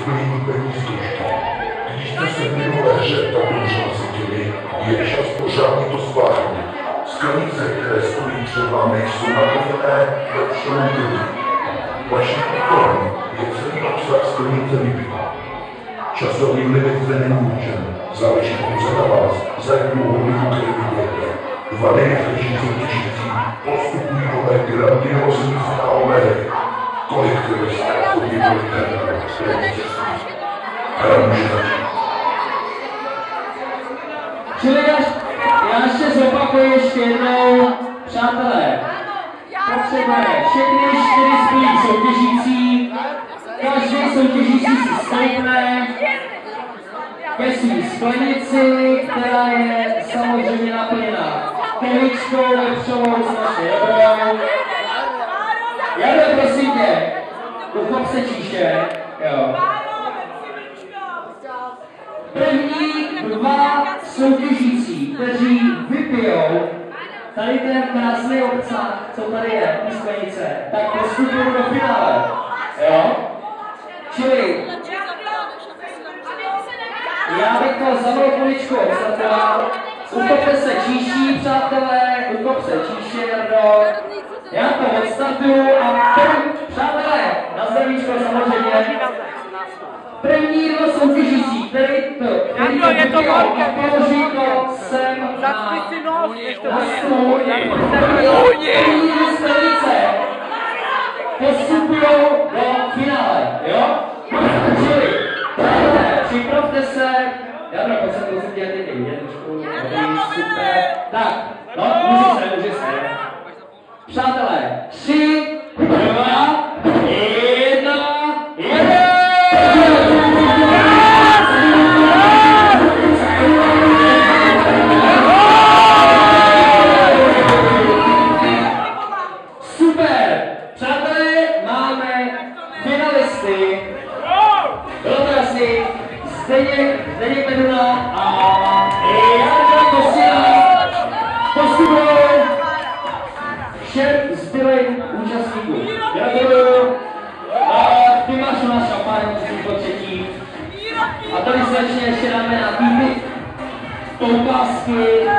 splnění první zkoušky. Když jste se v minulé hře tak dobře nasytili, je čas pořádně to spáchnout. Sklenice, které stojí před vámi, jsou naplněné lepšímu trhu. Vaším úkolem je celý obsah sklenice vypít. Časový limit zde není určen, záleží pouze na vás, za jak dlouho minuty vybudete. Dva nejrychlejší soutěžící postupují do grandiózní finálové hry. Kolik jste chodili hra může začít. Čili já ještě zopakuju ještě jednou, přátelé, potřebujeme všechny 4 zbylí soutěžící, každý soutěžící si stoupne ke svý sklenici, která je samozřejmě naplněná poličkou lepšovou s naší jablou. Jadro, prosím tě, uchop se číše, jo. První 2 soutěžící, kteří vypijou tady ten krásný obsah, co tady je, v sklenice, tak postupují do finále, jo? Čili já bych to za mnou poličku obsatoval, uchopte se číší, přátelé, uchop se číše, Jardo. Já to odstartuju a přátelé, na zdravíčko samozřejmě. První 2 soutěžící, který je to položí to sem na stůl, první 2 sklenice postupujou do finále, jo? Čili, připravte se, Jadro, pojď se prosím tě, teď vidět trošku, super, tak, no, může se, přátelé, 3, 2, 1, super! Přátelé, máme finalisty. Bylo to jasný. Zdeněk Meduna a Jarda Kosina postupují všem zbylým účastníkům. Gratuluju. Ty máš na šampáň, číslo 3. A tady srdečně ještě dáme na týmy poukázky.